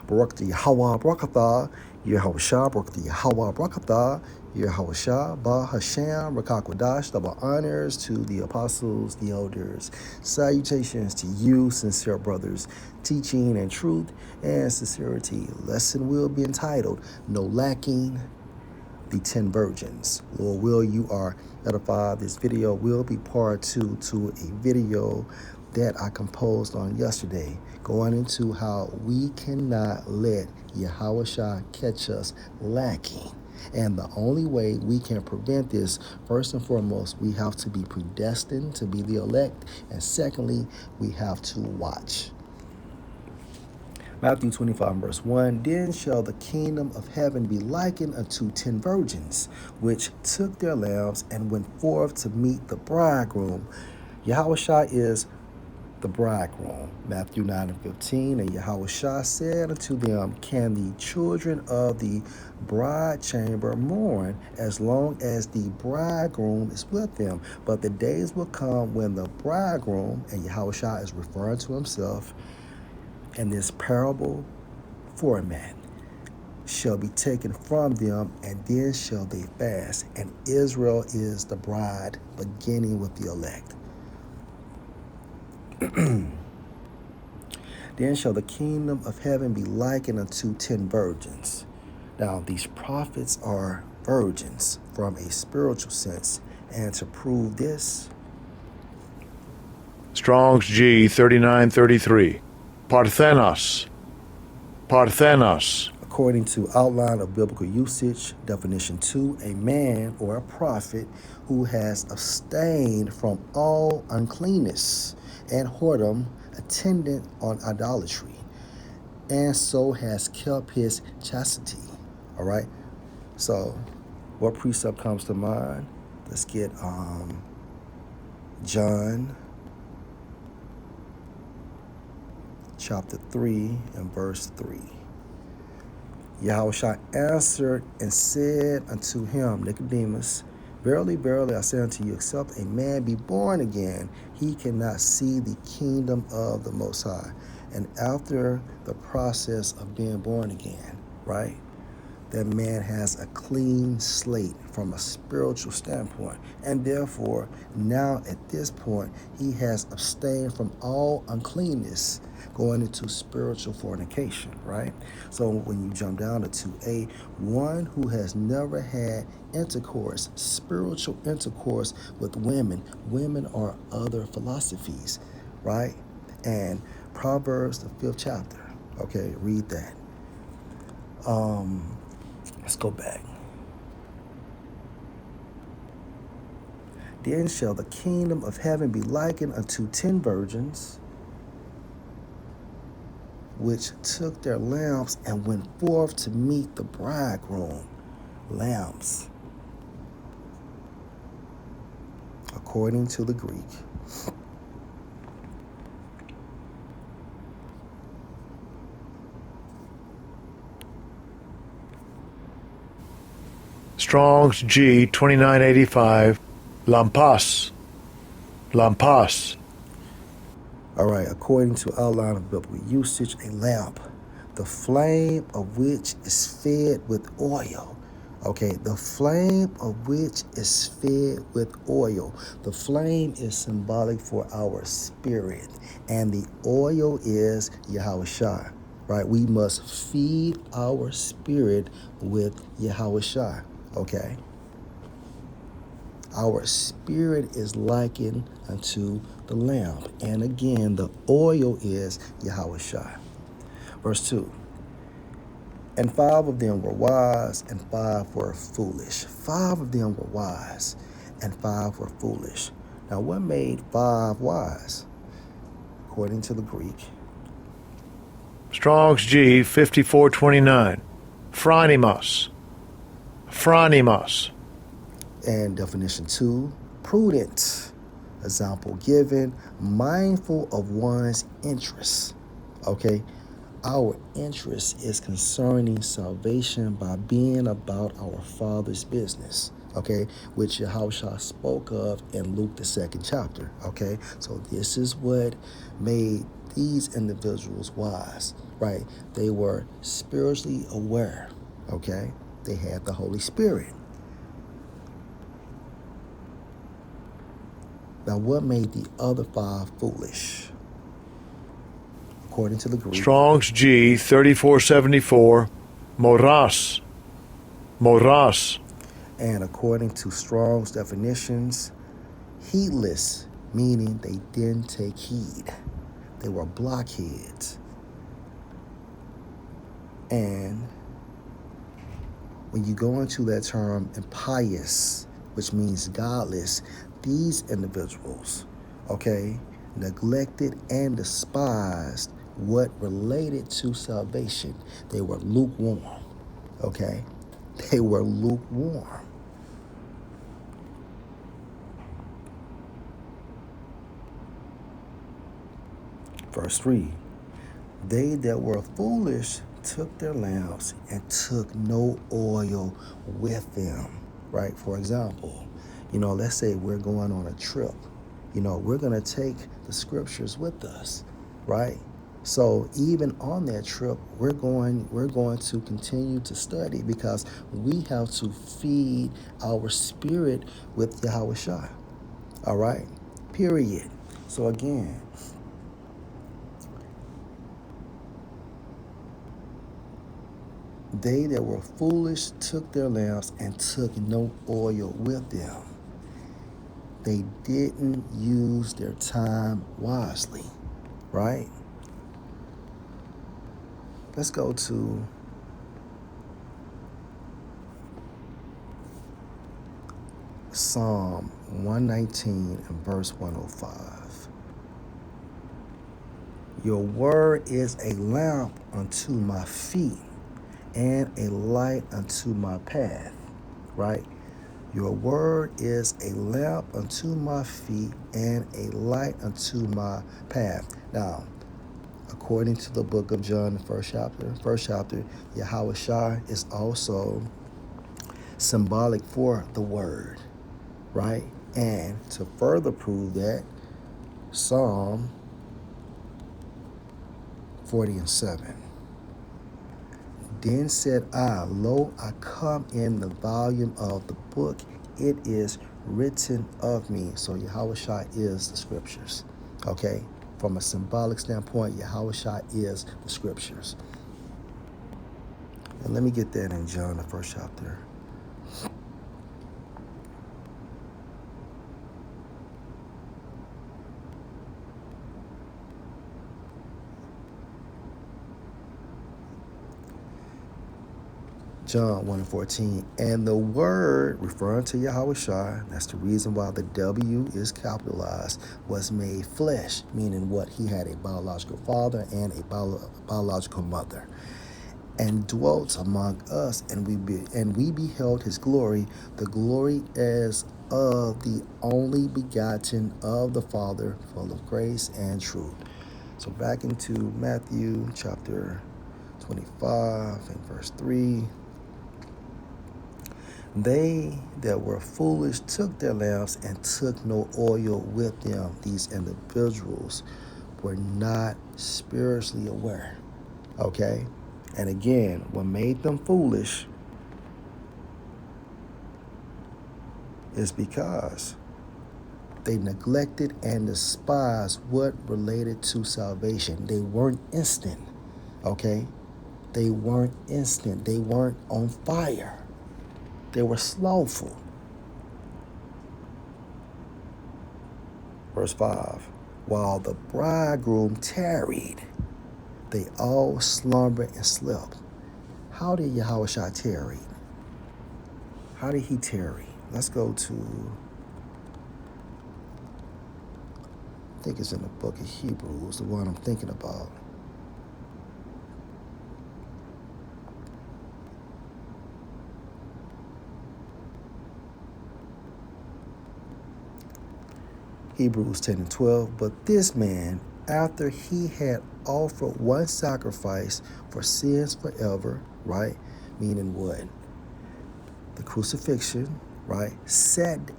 Barak the Yahweh Barakatah, Yehoshua, Barak the Yahweh Barakatah, Yehoshua, Ba Hashem, Rakakwadash, double honors to the apostles, the elders. Salutations to you, sincere brothers, teaching and truth and sincerity. Lesson will be entitled, No Lacking, the 10 Virgins. Lord will, you are edified. This video will be part 2 to a video that I composed on yesterday, going into how we cannot let Yahushua catch us lacking. And the only way we can prevent this, first and foremost, we have to be predestined to be the elect. And secondly, we have to watch. Matthew 25, verse 1, Then shall the kingdom of heaven be likened unto 10 virgins, which took their lamps and went forth to meet the bridegroom. Yahushua is the bridegroom. Matthew 9 and 15, And Yahushua said unto them, Can the children of the bride chamber mourn as long as the bridegroom is with them? But the days will come when the bridegroom, and Yahushua is referring to himself, in this parable format, shall be taken from them, and then shall they fast. And Israel is the bride, beginning with the elect. Then shall the kingdom of heaven be likened unto 10 virgins. Now, these prophets are virgins from a spiritual sense, and to prove this, Strong's G 3933. Parthenos. Parthenos. according to outline of biblical usage, definition 2, a man or a prophet who has abstained from all uncleanness and whoredom attendant on idolatry, and so has kept his chastity. All right. So, what precept comes to mind? Let's get John chapter 3 and verse 3. Yahushua answered and said unto him, Nicodemus, Verily, verily, I say unto you, except a man be born again, he cannot see the kingdom of the Most High. And after the process of being born again, right, that man has a clean slate from a spiritual standpoint. And therefore, now at this point, he has abstained from all uncleanness, going into spiritual fornication, right? So when you jump down to 2a, one who has never had intercourse, spiritual intercourse with women. Women are other philosophies, right? And Proverbs, the 5th chapter. Okay, read that. Let's go back. Then shall the kingdom of heaven be likened unto 10 virgins, which took their lamps and went forth to meet the bridegroom. Lamps, according to the Greek. Strong's G 2985. Lampas. Lampas. All right, according to outline of biblical usage, a lamp, the flame of which is fed with oil. Okay, the flame of which is fed with oil. The flame is symbolic for our spirit, and the oil is Yahushua, right? We must feed our spirit with Yahushua, okay? Our spirit is likened unto the lamp. And again, the oil is Yahushua. Verse 2. And 5 of them were wise, and 5 were foolish. 5 of them were wise, and 5 were foolish. Now, what made 5 wise? According to the Greek. Strong's G 5429. Phronimos. Phronimos. And definition 2, prudent. Example given, mindful of one's interests. Okay, our interest is concerning salvation by being about our Father's business. Okay, which Yahushua spoke of in Luke the 2nd chapter. Okay, so this is what made these individuals wise. right? They were spiritually aware, okay? They had the Holy Spirit. Now, what made the other five foolish? According to the Greek, Strong's G 3474, moras, moras. and according to Strong's definitions, heedless, meaning they didn't take heed. They were blockheads. And when you go into that term impious, which means godless, these individuals, okay, neglected and despised what related to salvation. They were lukewarm, okay? They were lukewarm. Verse 3, they that were foolish took their lamps and took no oil with them, right? For example, let's say we're going on a trip. We're going to take the scriptures with us, right? So even on that trip, we're going to continue to study because we have to feed our spirit with Yahweh Shai. All right? Period. So again, they that were foolish took their lamps and took no oil with them. They didn't use their time wisely, right? Let's go to Psalm 119 and verse 105. Your word is a lamp unto my feet and a light unto my path, right? Your word is a lamp unto my feet and a light unto my path. Now, according to the book of John, the first chapter, Yahweh Shai is also symbolic for the word, right? And to further prove that, Psalm 40 and 7. Then said I, lo, I come in the volume of the book. It is written of me. So Yahweh Shai is the scriptures. Okay? From a symbolic standpoint, Yahweh Shai is the scriptures. And let me get that in John, the first chapter. John 1 and 14. And the word, referring to Yahweh Shai, that's the reason why the W is capitalized, was made flesh, meaning what? He had a biological father and a biological mother, and dwelt among us, and we beheld his glory, the glory as of the only begotten of the Father, full of grace and truth. So back into Matthew chapter 25 and verse 3. They that were foolish took their lamps and took no oil with them. These individuals were not spiritually aware. Okay? And again, what made them foolish is because they neglected and despised what related to salvation. They weren't instant. Okay? They weren't instant. They weren't on fire. They were slothful. Verse 5. While the bridegroom tarried, they all slumbered and slept. How did Yahweh Shai tarry? How did he tarry? Let's go to, I think it's in the book of Hebrews, the one I'm thinking about. Hebrews 10 and 12. But this man, after he had offered one sacrifice for sins forever, right? Meaning what? The crucifixion, right?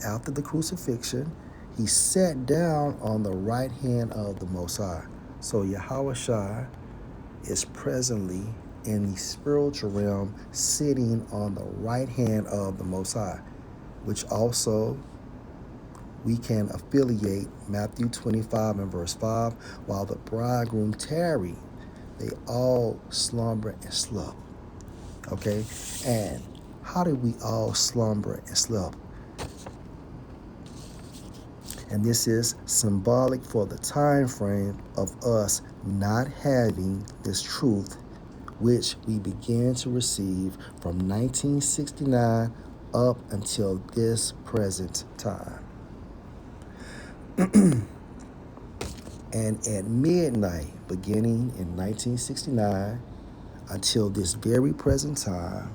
After the crucifixion, he sat down on the right hand of the Most High. So Yahweh Shai is presently in the spiritual realm, sitting on the right hand of the Most High, which also we can affiliate Matthew 25 and verse 5. While the bridegroom tarried, they all slumber and slept. Okay? And how did we all slumber and slept? And this is symbolic for the time frame of us not having this truth, which we began to receive from 1969 up until this present time. And at midnight, beginning in 1969 until this very present time,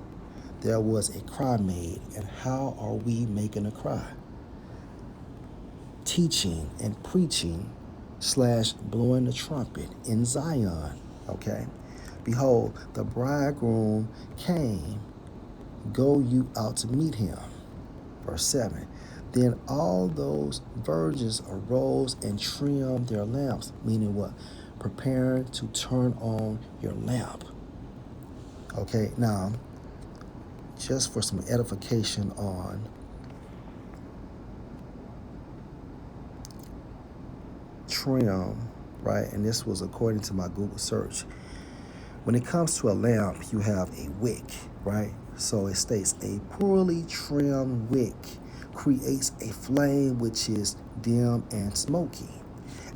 there was a cry made. And how are we making a cry? Teaching and preaching / blowing the trumpet in Zion. Okay? Behold, the bridegroom came, go you out to meet him. Verse 7. Then all those virgins arose and trimmed their lamps, meaning what? Preparing to turn on your lamp. Okay, now, just for some edification on trim, right? And this was according to my Google search. When it comes to a lamp, you have a wick, right? So it states a poorly trimmed wick creates a flame which is dim and smoky.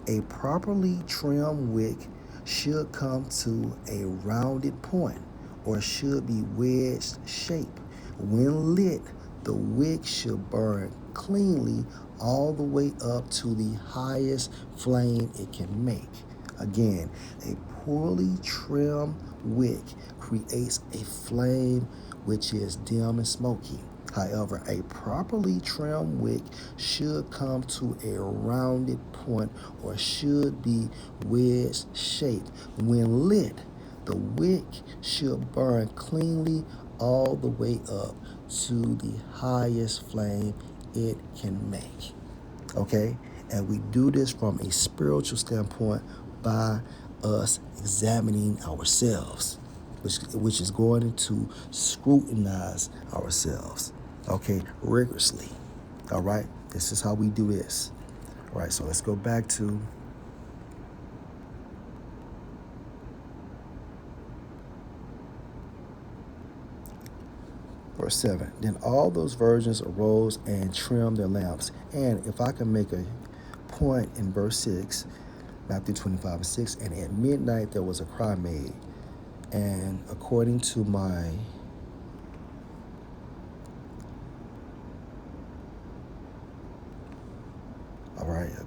A properly trimmed wick should come to a rounded point or should be wedged shape. When lit, the wick should burn cleanly all the way up to the highest flame it can make. Again, a poorly trimmed wick creates a flame which is dim and smoky. However, a properly trimmed wick should come to a rounded point or should be wedge shaped. When lit, the wick should burn cleanly all the way up to the highest flame it can make. Okay? And we do this from a spiritual standpoint by us examining ourselves, which is going to scrutinize ourselves, okay, rigorously. All right? This is how we do this. All right, so let's go back to verse 7. Then all those virgins arose and trimmed their lamps. And if I can make a point in verse 6, Matthew 25 and 6, and at midnight there was a cry made. And according to my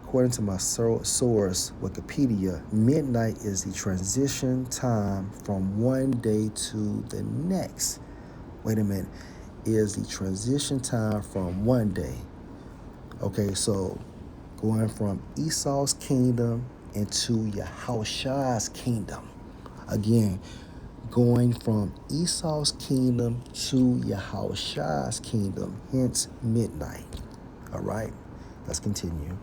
according to my source, Wikipedia, midnight is the transition time from one day to the next. Wait a minute. Is the transition time from one day. Okay, so going from Esau's kingdom into Yahushua's kingdom. Again, going from Esau's kingdom to Yahushua's kingdom, hence midnight. All right, let's continue.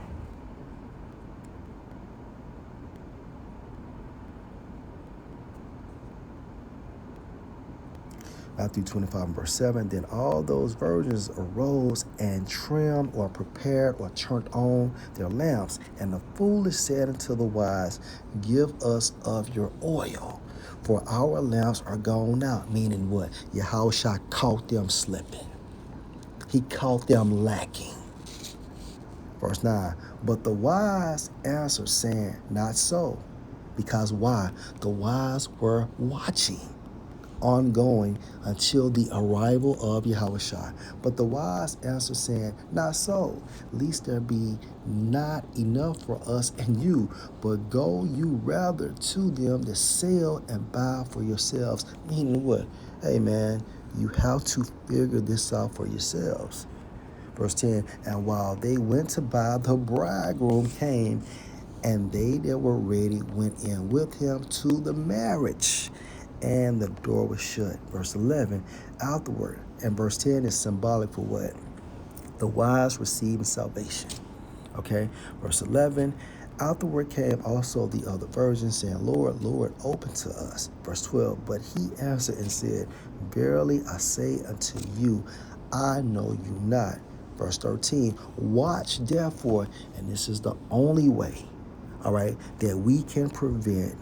Matthew 25 verse 7, then all those virgins arose and trimmed or prepared or turned on their lamps. And the foolish said unto the wise, give us of your oil, for our lamps are gone out. Meaning what? Yahushua caught them slipping. He caught them lacking. Verse 9, but the wise answered, saying, not so. Because why? The wise were watching, ongoing until the arrival of Yahushua. But the wise answer saying, not so, lest there be not enough for us and you, but go you rather to them that sell and buy for yourselves. Meaning what? Hey man, you have to figure this out for yourselves. Verse 10, and while they went to buy, the bridegroom came, and they that were ready went in with him to the marriage, and the door was shut. Verse 11, afterward. And verse 10 is symbolic for what? The wise receiving salvation. Okay? Verse 11, Afterward came also the other virgins, saying, Lord, Lord, open to us. Verse 12, but he answered and said, verily I say unto you, I know you not. Verse 13, watch therefore, and this is the only way, all right, that we can prevent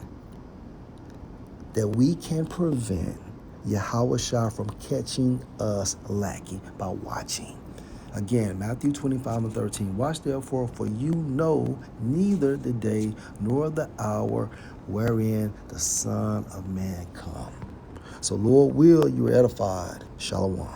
Yahushua from catching us lacking by watching. Again, Matthew 25:13. Watch therefore, for you know neither the day nor the hour wherein the Son of Man come. So, Lord will, you are edified. Shalom.